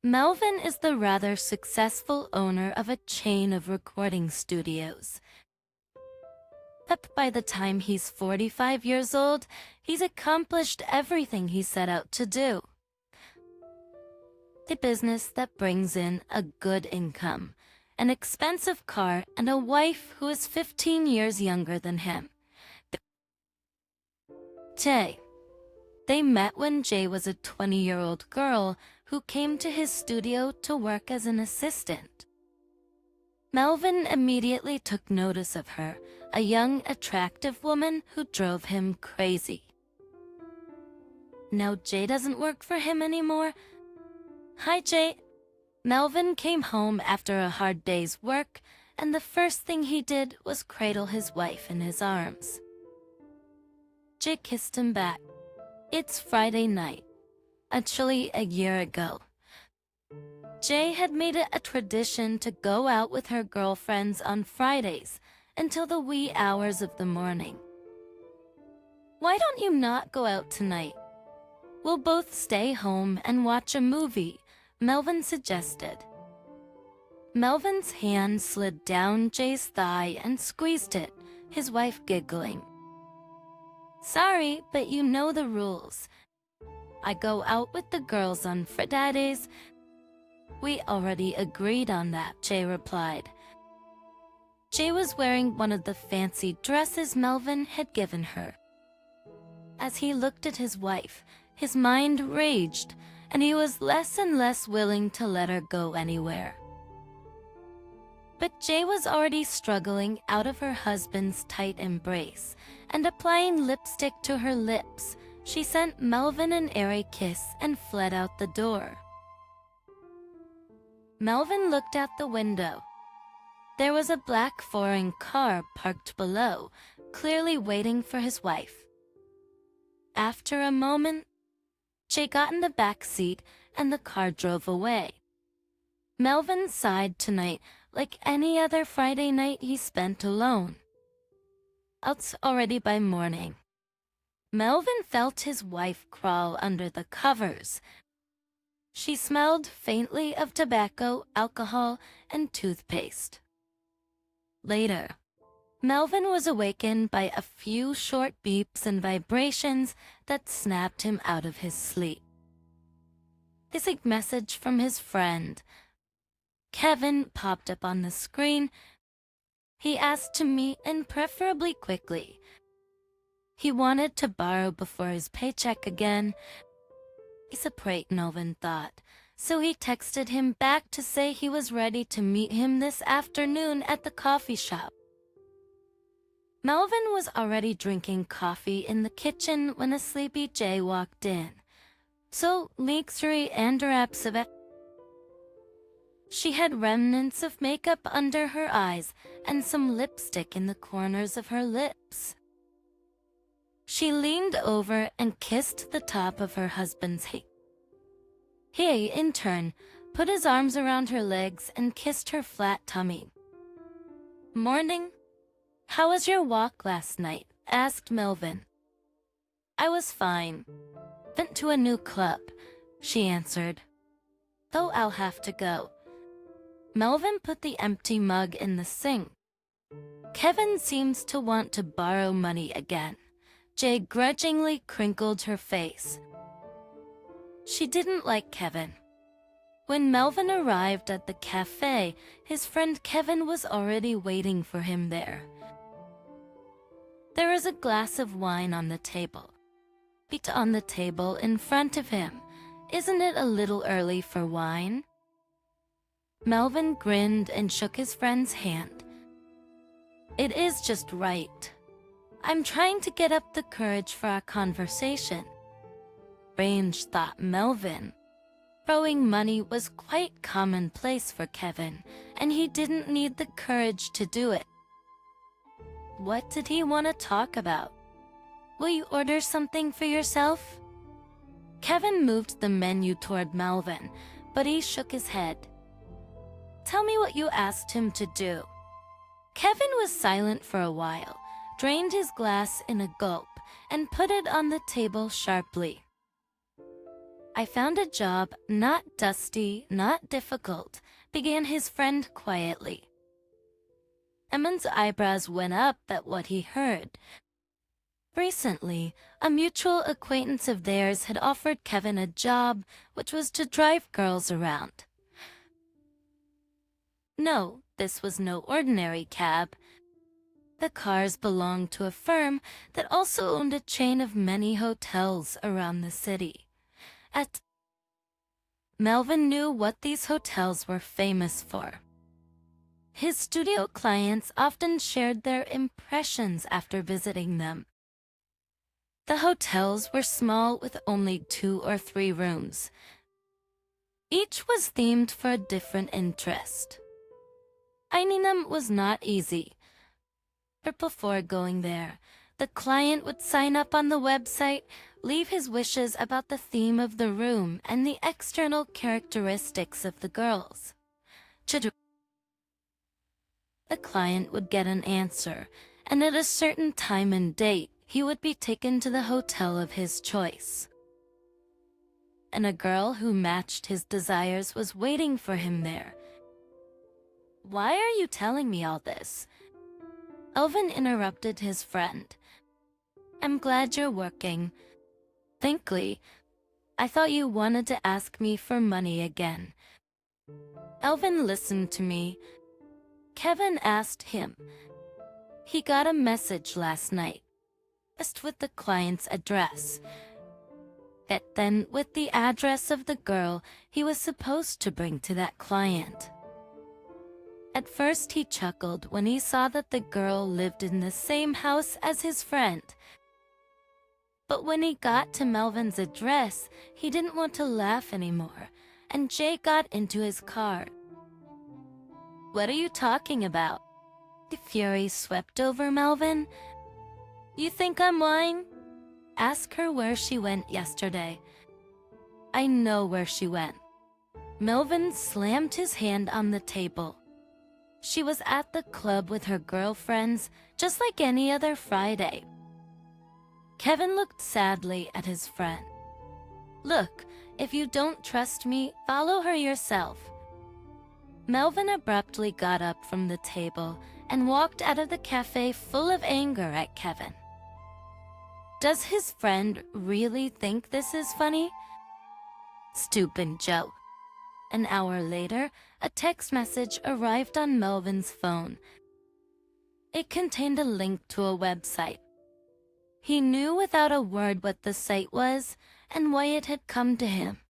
Melvin is the rather successful owner of a chain of recording studios. But by the time he's 45 years old, he's accomplished everything he set out to do. The business that brings in a good income, an expensive car, and a wife who is 15 years younger than him. Jay. They met when Jay was a 20-year-old girl who came to his studio to work as an assistant. Melvin immediately took notice of her, a young, attractive woman who drove him crazy. Now Jay doesn't work for him anymore. Hi, Jay. Melvin came home after a hard day's work, and the first thing he did was cradle his wife in his arms. Jay kissed him back. It's Friday night, actually a year ago. Jay had made it a tradition to go out with her girlfriends on Fridays until the wee hours of the morning. Why don't you not go out tonight? We'll both stay home and watch a movie, Melvin suggested. Melvin's hand slid down Jay's thigh and squeezed it, his wife giggling. Sorry, but you know the rules. I go out with the girls on Fridays. We already agreed on that, Jay replied. Jay was wearing one of the fancy dresses Melvin had given her. As he looked at his wife, his mind raged, and he was less and less willing to let her go anywhere. But Jay was already struggling out of her husband's tight embrace, and applying lipstick to her lips, she sent Melvin an airy kiss and fled out the door. Melvin looked out the window. There was a black foreign car parked below, clearly waiting for his wife. After a moment, Jay got in the back seat and the car drove away. Melvin sighed tonight like any other Friday night he spent alone. It's already by morning. Melvin felt his wife crawl under the covers. She smelled faintly of tobacco, alcohol, and toothpaste. Later, Melvin was awakened by a few short beeps and vibrations that snapped him out of his sleep. His message from his friend, Kevin, popped up on the screen. He asked to meet, and preferably quickly. He wanted to borrow before his paycheck again. He's a prank, Melvin thought, so he texted him back to say he was ready to meet him this afternoon at the coffee shop. Melvin was already drinking coffee in the kitchen when a sleepy Jay walked in. So luxury and wraps of it. She had remnants of makeup under her eyes and some lipstick in the corners of her lips. She leaned over and kissed the top of her husband's head. He, in turn, put his arms around her legs and kissed her flat tummy. Morning. How was your walk last night? Asked Melvin. I was fine. Went to a new club, she answered. Though I'll have to go. Melvin put the empty mug in the sink. Kevin seems to want to borrow money again. Jay grudgingly crinkled her face. She didn't like Kevin. When Melvin arrived at the cafe, his friend Kevin was already waiting for him there. There was a glass of wine on the table. Beat on the table in front of him. Isn't it a little early for wine? Melvin grinned and shook his friend's hand. It is just right. I'm trying to get up the courage for our conversation. Strange, thought Melvin. Throwing money was quite commonplace for Kevin, and he didn't need the courage to do it. What did he want to talk about? Will you order something for yourself? Kevin moved the menu toward Melvin, but he shook his head. Tell me what you asked him to do. Kevin was silent for a while, drained his glass in a gulp, and put it on the table sharply. I found a job, not dusty, not difficult, began his friend quietly. Emon's eyebrows went up at what he heard. Recently, a mutual acquaintance of theirs had offered Kevin a job, which was to drive girls around. No, this was no ordinary cab. The cars belonged to a firm that also owned a chain of many hotels around the city. Melvin knew what these hotels were famous for. His studio clients often shared their impressions after visiting them. The hotels were small with only 2 or 3 rooms. Each was themed for a different interest. Finding them was not easy. But before going there, the client would sign up on the website, leave his wishes about the theme of the room and the external characteristics of the girls. The client would get an answer, and at a certain time and date, he would be taken to the hotel of his choice. And a girl who matched his desires was waiting for him there. "Why are you telling me all this?" Elvin interrupted his friend. "I'm glad you're working. Frankly, I thought you wanted to ask me for money again." Elvin listened to me. Kevin asked him. He got a message last night, just with the client's address. Then with the address of the girl he was supposed to bring to that client. At first he chuckled when he saw that the girl lived in the same house as his friend. But when he got to Melvin's address, he didn't want to laugh anymore, and Jay got into his car. "What are you talking about?" The fury swept over Melvin. "You think I'm lying? Ask her where she went yesterday." "I know where she went." Melvin slammed his hand on the table. "She was at the club with her girlfriends, just like any other Friday." Kevin looked sadly at his friend. "Look, if you don't trust me, follow her yourself." Melvin abruptly got up from the table and walked out of the cafe full of anger at Kevin. Does his friend really think this is funny? Stupid joke. An hour later, a text message arrived on Melvin's phone. It contained a link to a website. He knew without a word what the site was and why it had come to him.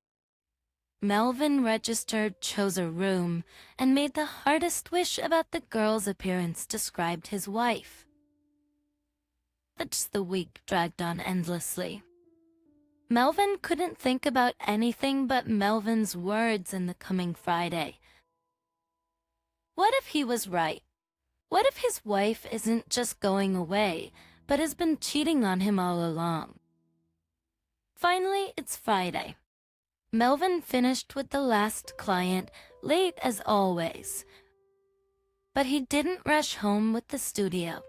Melvin registered, chose a room, and made the hardest wish about the girl's appearance described his wife. The week dragged on endlessly. Melvin couldn't think about anything but Melvin's words in the coming Friday. What if he was right? What if his wife isn't just going away, but has been cheating on him all along? Finally, it's Friday. Melvin finished with the last client, late as always. But he didn't rush home with the studio.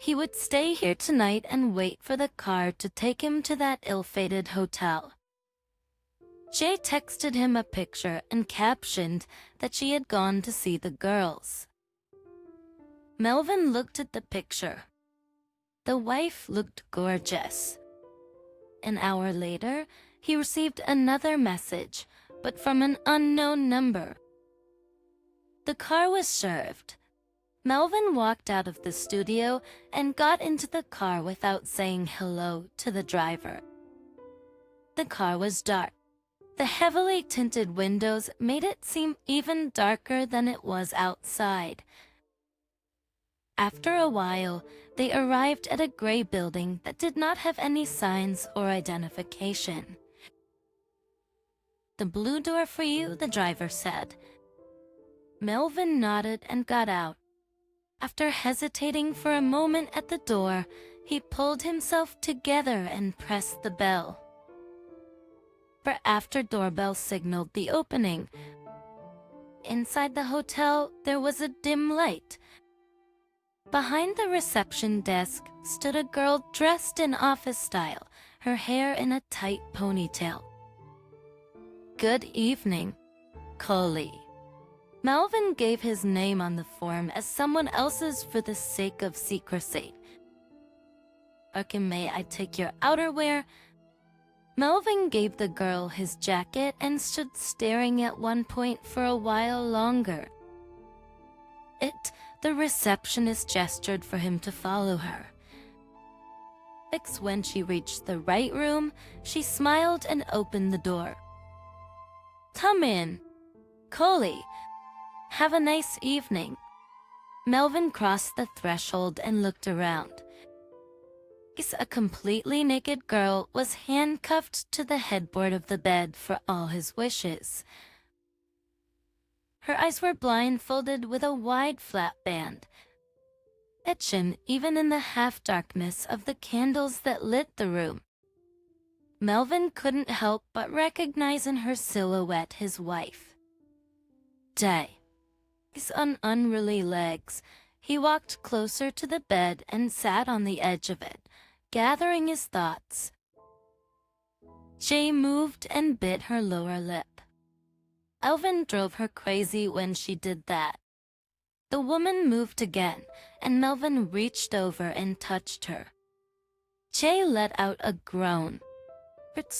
He would stay here tonight and wait for the car to take him to that ill-fated hotel. Jay texted him a picture and captioned that she had gone to see the girls. Melvin looked at the picture. The wife looked gorgeous. An hour later, he received another message, but from an unknown number. The car was served. Melvin walked out of the studio and got into the car without saying hello to the driver. The car was dark. The heavily tinted windows made it seem even darker than it was outside. After a while, they arrived at a gray building that did not have any signs or identification. "The blue door for you," the driver said. Melvin nodded and got out. After hesitating for a moment at the door, he pulled himself together and pressed the bell. For after doorbell signaled the opening. Inside the hotel, there was a dim light. Behind the reception desk stood a girl dressed in office style, her hair in a tight ponytail. Good evening, Coley. Melvin gave his name on the form as someone else's for the sake of secrecy. Okay, may I take your outerwear? Melvin gave the girl his jacket and stood staring at one point for a while longer. The receptionist gestured for him to follow her. When she reached the right room, she smiled and opened the door. Come in, Coley. Have a nice evening. Melvin crossed the threshold and looked around. A completely naked girl was handcuffed to the headboard of the bed for all his wishes. Her eyes were blindfolded with a wide flat band. Even in the half-darkness of the candles that lit the room. Melvin couldn't help but recognize in her silhouette his wife. On unruly legs, he walked closer to the bed and sat on the edge of it, gathering his thoughts. Jay moved and bit her lower lip. Melvin drove her crazy when she did that. The woman moved again, and Melvin reached over and touched her. Jay let out a groan.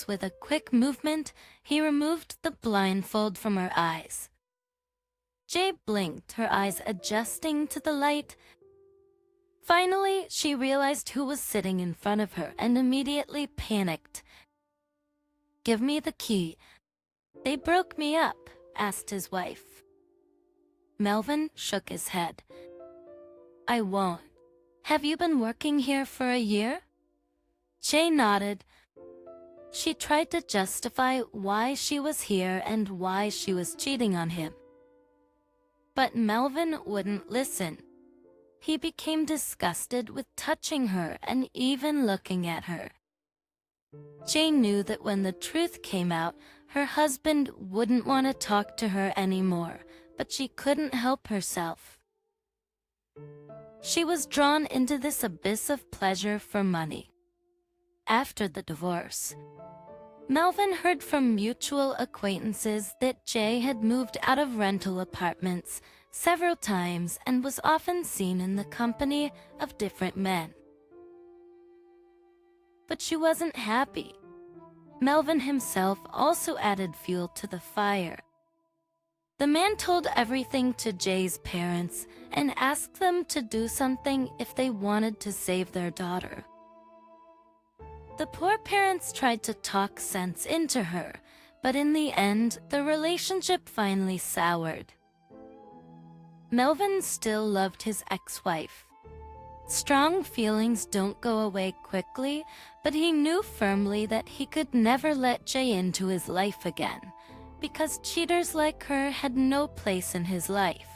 With a quick movement, he removed the blindfold from her eyes. Jay blinked, her eyes adjusting to the light. Finally, she realized who was sitting in front of her and immediately panicked. Give me the key. They broke me up, asked his wife. Melvin shook his head. I won't. Have you been working here for a year? Jay nodded. She tried to justify why she was here and why she was cheating on him. But Melvin wouldn't listen. He became disgusted with touching her and even looking at her. Jay knew that when the truth came out, her husband wouldn't want to talk to her anymore, but she couldn't help herself. She was drawn into this abyss of pleasure for money. After the divorce, Melvin heard from mutual acquaintances that Jay had moved out of rental apartments several times and was often seen in the company of different men. But she wasn't happy. Melvin himself also added fuel to the fire. The man told everything to Jay's parents and asked them to do something if they wanted to save their daughter. The poor parents tried to talk sense into her, but in the end, the relationship finally soured. Melvin still loved his ex-wife. Strong feelings don't go away quickly, but he knew firmly that he could never let Jay into his life again, because cheaters like her had no place in his life.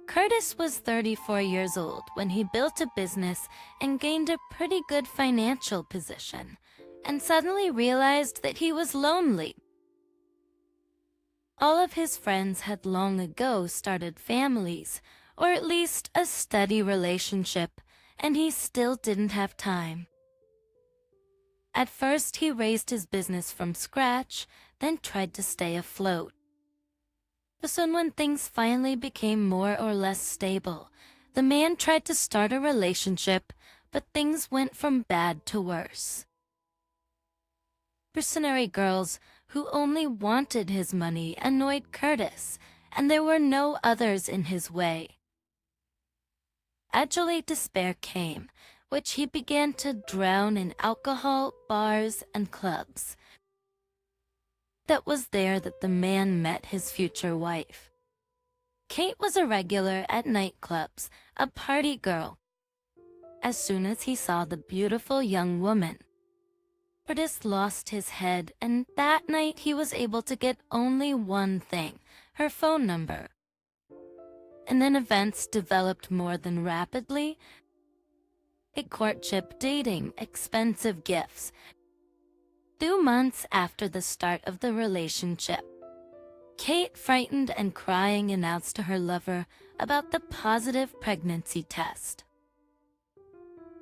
Curtis was 34 years old when he built a business and gained a pretty good financial position, and suddenly realized that he was lonely. All of his friends had long ago started families, or at least a steady relationship, and he still didn't have time. At first, he raised his business from scratch, then tried to stay afloat. But soon when things finally became more or less stable, the man tried to start a relationship, but things went from bad to worse. Mercenary girls who only wanted his money annoyed Curtis, and there were no others in his way. Gradually, despair came, which he began to drown in alcohol, bars, and clubs. That was there that the man met his future wife. Kate was a regular at nightclubs, a party girl. As soon as he saw the beautiful young woman, Curtis lost his head, and that night he was able to get only one thing, her phone number. And then events developed more than rapidly. A courtship, dating, expensive gifts. 2 months after the start of the relationship, Kate, frightened and crying, announced to her lover about the positive pregnancy test.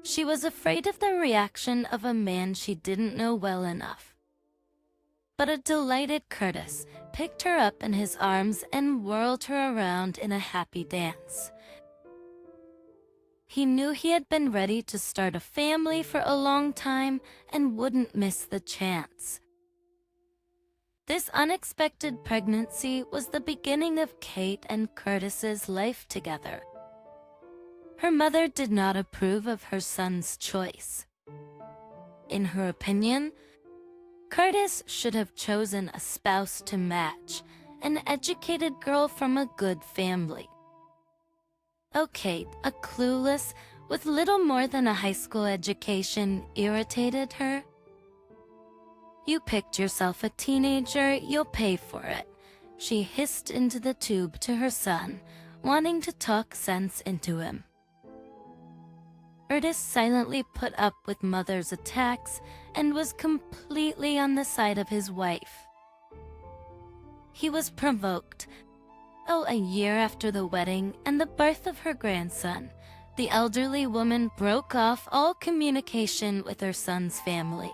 She was afraid of the reaction of a man she didn't know well enough. but a delighted Curtis picked her up in his arms and whirled her around in a happy dance. He knew he had been ready to start a family for a long time and wouldn't miss the chance. This unexpected pregnancy was the beginning of Kate and Curtis's life together. Her mother did not approve of her son's choice. In her opinion, Curtis should have chosen a spouse to match, an educated girl from a good family. Oh, Kate, a clueless, with little more than a high school education, irritated her. "You picked yourself a teenager, you'll pay for it," she hissed into the tube to her son, wanting to talk sense into him. Curtis silently put up with Mother's attacks and was completely on the side of his wife. He was provoked. A year after the wedding and the birth of her grandson, the elderly woman broke off all communication with her son's family.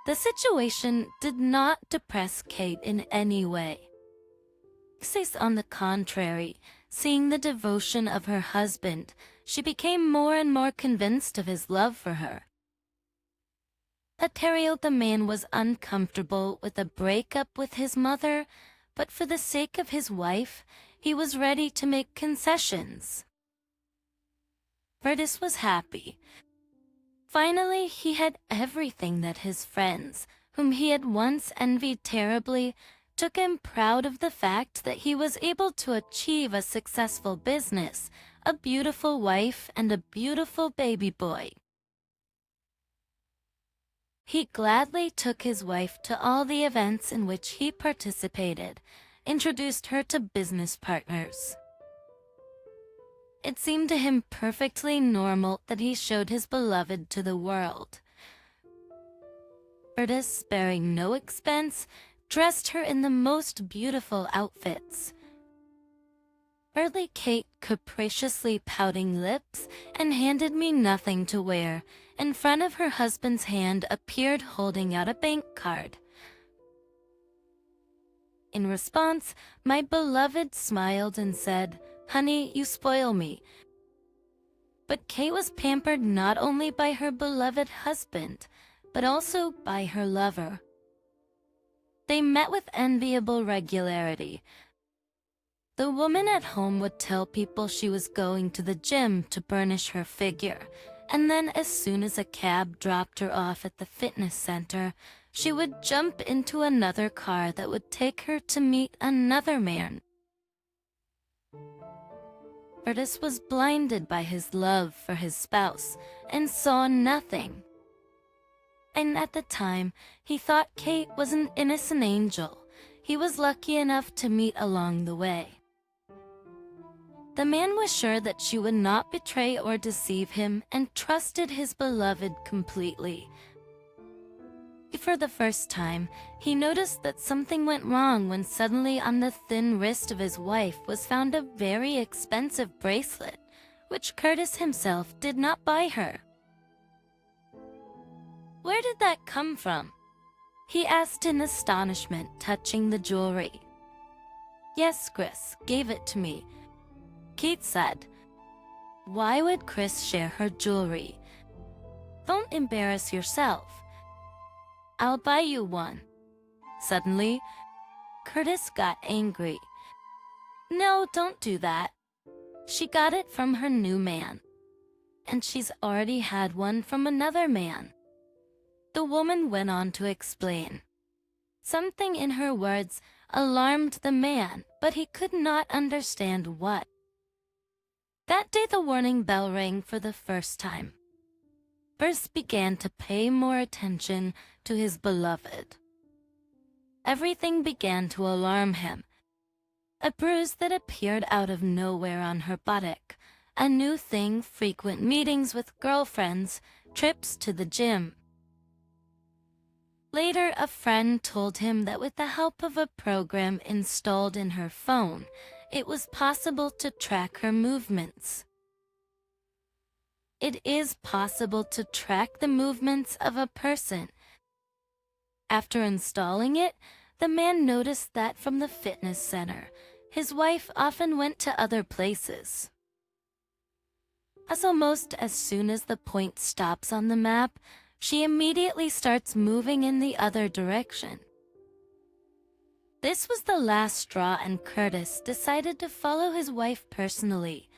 The situation did not depress Kate in any way. On the contrary, seeing the devotion of her husband, she became more and more convinced of his love for her. The man was uncomfortable with a breakup with his mother, but for the sake of his wife, he was ready to make concessions. Curtis was happy. Finally, he had everything that his friends, whom he had once envied terribly, took him proud of the fact that he was able to achieve a successful business, a beautiful wife, and a beautiful baby boy. He gladly took his wife to all the events in which he participated, introduced her to business partners. It seemed to him perfectly normal that he showed his beloved to the world. Curtis, sparing no expense, dressed her in the most beautiful outfits. Early Kate, capriciously pouting lips, and handed me nothing to wear, in front of her husband's hand appeared holding out a bank card. In response, my beloved smiled and said, "Honey, you spoil me." But Kate was pampered not only by her beloved husband, but also by her lover. They met with enviable regularity. The woman at home would tell people she was going to the gym to burnish her figure, and then as soon as a cab dropped her off at the fitness center, she would jump into another car that would take her to meet another man. Curtis was blinded by his love for his spouse and saw nothing. And at the time, he thought Kate was an innocent angel he was lucky enough to meet along the way. The man was sure that she would not betray or deceive him and trusted his beloved completely. For the first time, he noticed that something went wrong when suddenly on the thin wrist of his wife was found a very expensive bracelet, which Curtis himself did not buy her. "Where did that come from?" he asked in astonishment, touching the jewelry. "Yes, Chris gave it to me," Kate said. Why would Chris share her jewelry? "Don't embarrass yourself. I'll buy you one." Suddenly, Curtis got angry. "No, don't do that. She got it from her new man, and she's already had one from another man." The woman went on to explain. Something in her words alarmed the man, but he could not understand what. That day the warning bell rang for the first time. Bruce began to pay more attention to his beloved. Everything began to alarm him. A bruise that appeared out of nowhere on her buttock, a new thing, frequent meetings with girlfriends, trips to the gym. Later, a friend told him that with the help of a program installed in her phone, it was possible to track her movements. It is possible to track the movements of a person. After installing it, the man noticed that from the fitness center, his wife often went to other places. As almost as soon as the point stops on the map, she immediately starts moving in the other direction. This was the last straw, and Curtis decided to follow his wife personally.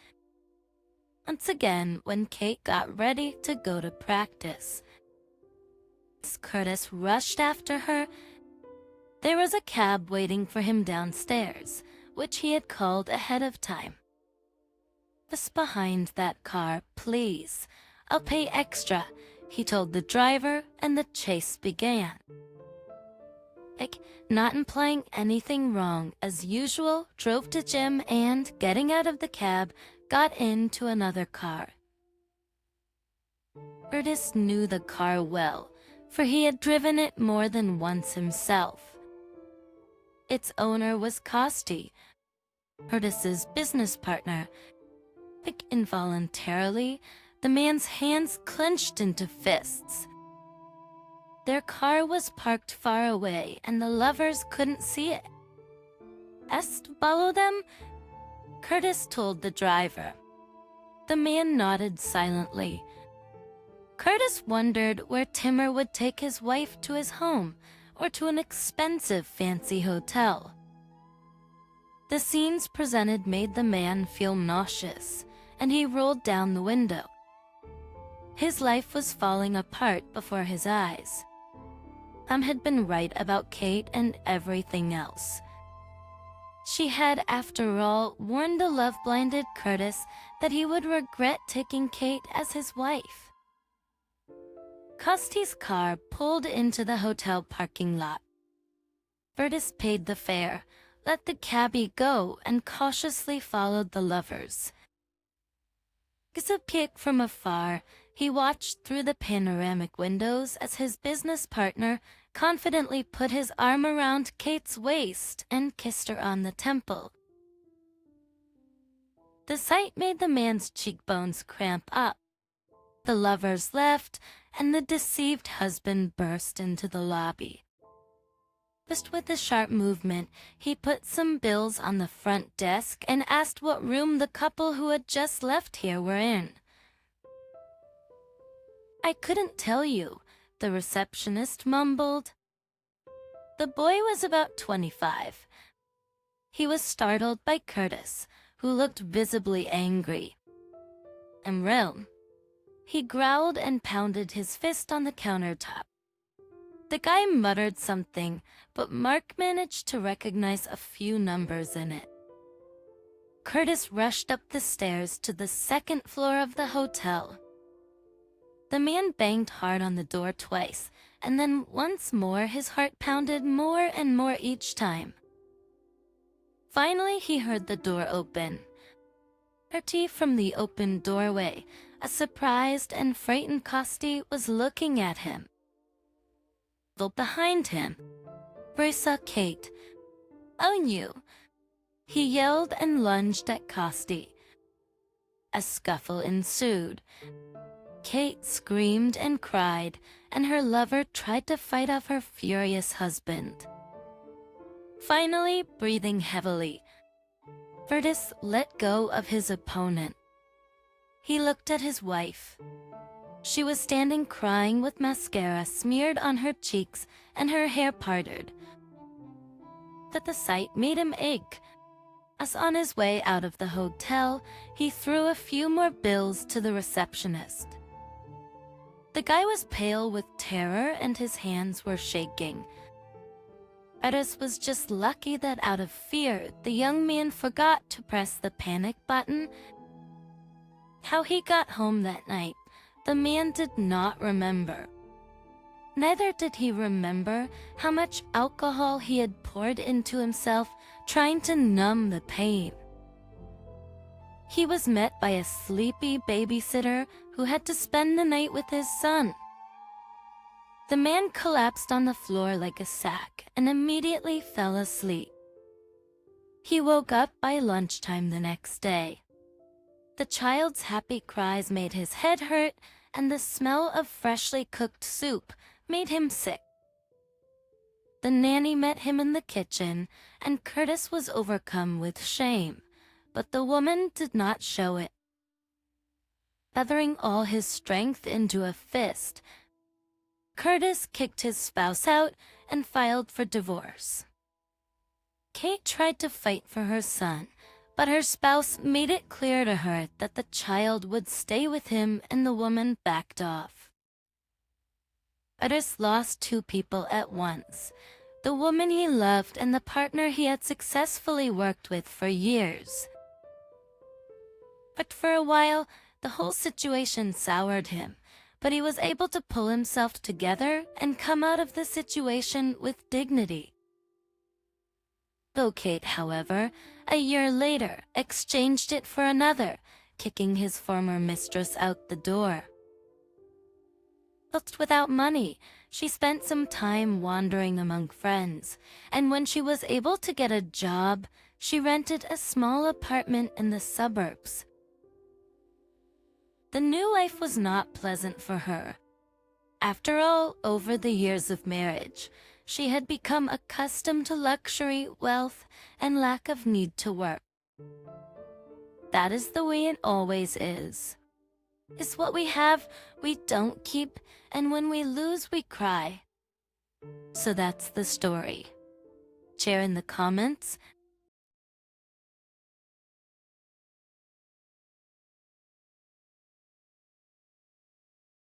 Once again, when Kate got ready to go to practice, Curtis rushed after her. There was a cab waiting for him downstairs, which he had called ahead of time. "Just behind that car, please. I'll pay extra," he told the driver, and the chase began. Not implying anything wrong, as usual, drove to Jim and, getting out of the cab, got into another car. Curtis knew the car well, for he had driven it more than once himself. Its owner was Costi, Curtis's business partner. Involuntarily, the man's hands clenched into fists. Their car was parked far away, and the lovers couldn't see it. "Follow them?" Curtis told the driver. The man nodded silently. Curtis wondered where Timur would take his wife, to his home or to an expensive fancy hotel. The scenes presented made the man feel nauseous, and he rolled down the window. His life was falling apart before his eyes. Had been right about Kate and everything else. She had, after all, warned the love-blinded Curtis that he would regret taking Kate as his wife. Costi's car pulled into the hotel parking lot. Curtis paid the fare, let the cabbie go, and cautiously followed the lovers. As a peek from afar, he watched through the panoramic windows as his business partner confidently put his arm around Kate's waist and kissed her on the temple. The sight made the man's cheekbones cramp up. The lovers left, and the deceived husband burst into the lobby. Just with a sharp movement, he put some bills on the front desk and asked what room the couple who had just left here were in. "I couldn't tell you," the receptionist mumbled. The boy was about 25. He was startled by Curtis, who looked visibly angry. "Real." He growled and pounded his fist on the countertop. The guy muttered something, but Mark managed to recognize a few numbers in it. Curtis rushed up the stairs to the second floor of the hotel. The man banged hard on the door twice, and then once more his heart pounded more and more each time. Finally, he heard the door open. From the open doorway, a surprised and frightened Costi was looking at him. Behind him, he saw Kate. "Oh, you!" He yelled and lunged at Costi. A scuffle ensued. Kate screamed and cried, and her lover tried to fight off her furious husband. Finally, breathing heavily, Curtis let go of his opponent. He looked at his wife. She was standing crying with mascara smeared on her cheeks and her hair parted. That the sight made him ache. As on his way out of the hotel, he threw a few more bills to the receptionist. The guy was pale with terror and his hands were shaking. Curtis was just lucky that out of fear, the young man forgot to press the panic button. How he got home that night, the man did not remember. Neither did he remember how much alcohol he had poured into himself trying to numb the pain. He was met by a sleepy babysitter who had to spend the night with his son. The man collapsed on the floor like a sack and immediately fell asleep. He woke up by lunchtime the next day. The child's happy cries made his head hurt, and the smell of freshly cooked soup made him sick. The nanny met him in the kitchen, and Curtis was overcome with shame, but the woman did not show it. Gathering all his strength into a fist, Curtis kicked his spouse out and filed for divorce. Kate tried to fight for her son, but her spouse made it clear to her that the child would stay with him, and the woman backed off. Curtis lost two people at once: the woman he loved and the partner he had successfully worked with for years. But for a while, the whole situation soured him, but he was able to pull himself together and come out of the situation with dignity. Kate, however, a year later, exchanged it for another, kicking his former mistress out the door. Left without money, she spent some time wandering among friends, and when she was able to get a job, she rented a small apartment in the suburbs. The new life was not pleasant for her. After all, over the years of marriage, she had become accustomed to luxury, wealth, and lack of need to work. That is the way it always is. It's what we have, we don't keep, and when we lose, we cry. So that's the story. Share in the comments